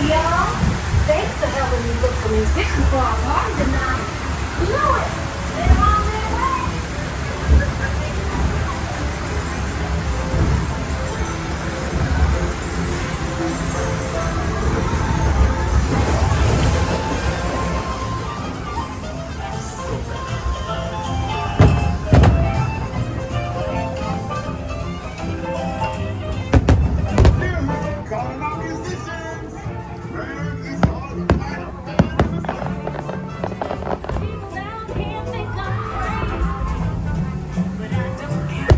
y'all. Thanks for helping me look for musicians for our party tonight. Louis, they're on their way. Calling our musicians. Man, it's hard to find a band in the song. People down here think I'm crazy, but I don't care.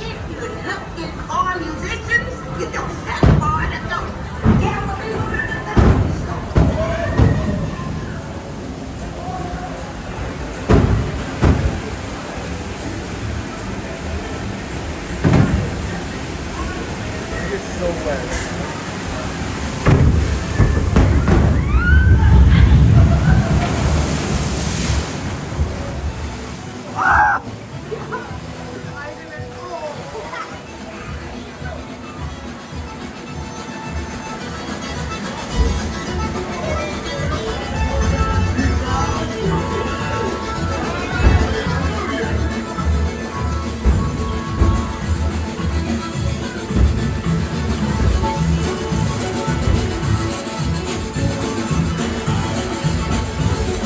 If you're looking for musicians, you don't have far to go. Gathering around the store. It's so wet.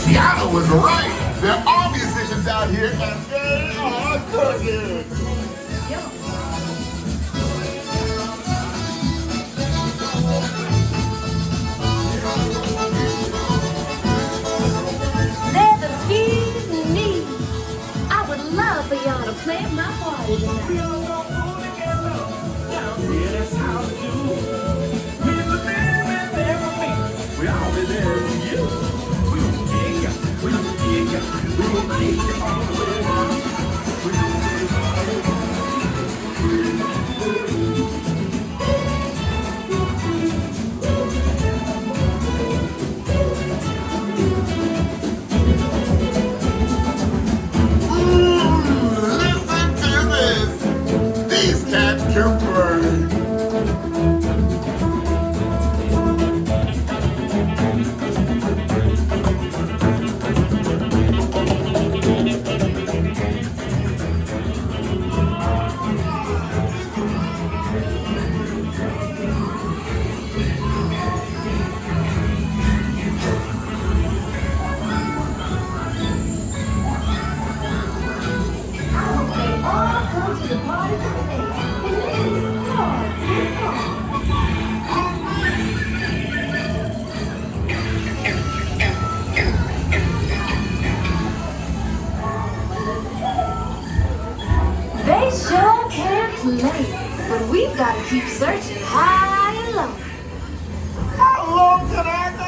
Tiana was right. There are musicians out here, and they are cooking. They're the P's and D's. I would love for y'all to play at my party tonight. Listen to this. These cats can burn. They all come to the party today. And this is hard. They sure can play, but we've got to keep searching high and low. How low can I go?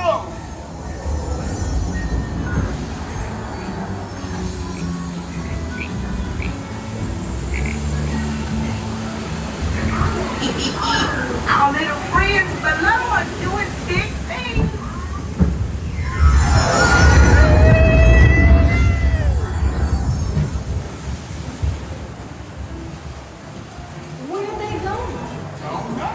Our little friends below are doing big things. Where are they going? Oh no.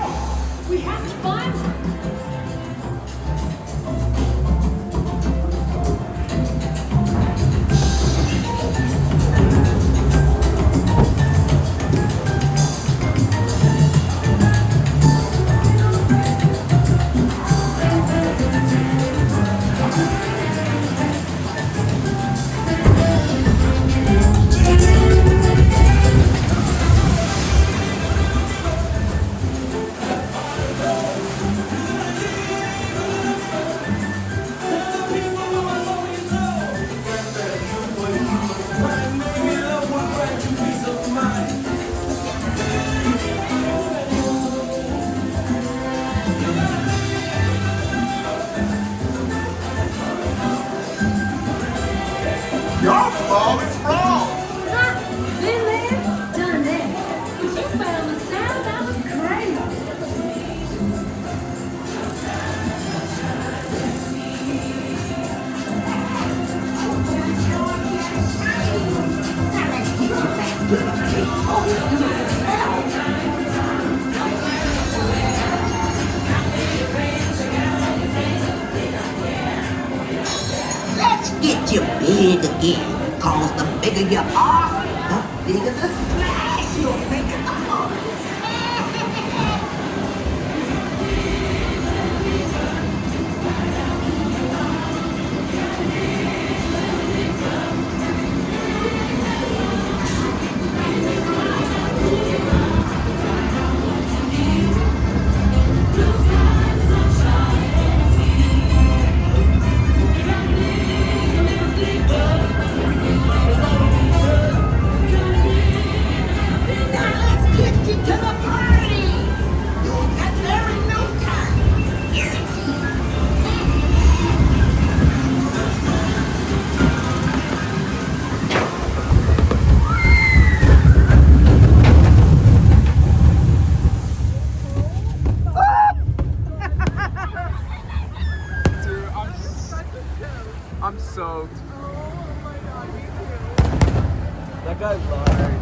all these frogs. Ha! Been there, done that. But you found the sound that was crazy. Let's get you big again. Cause the bigger you are, the bigger the splash you'll make in the mud. Now let's get you to the party. You'll get there in no time. Yes. Dude, I'm soaked. That guy lied.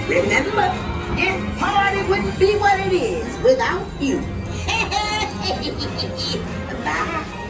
Remember, this party wouldn't be what it is without you. Bye.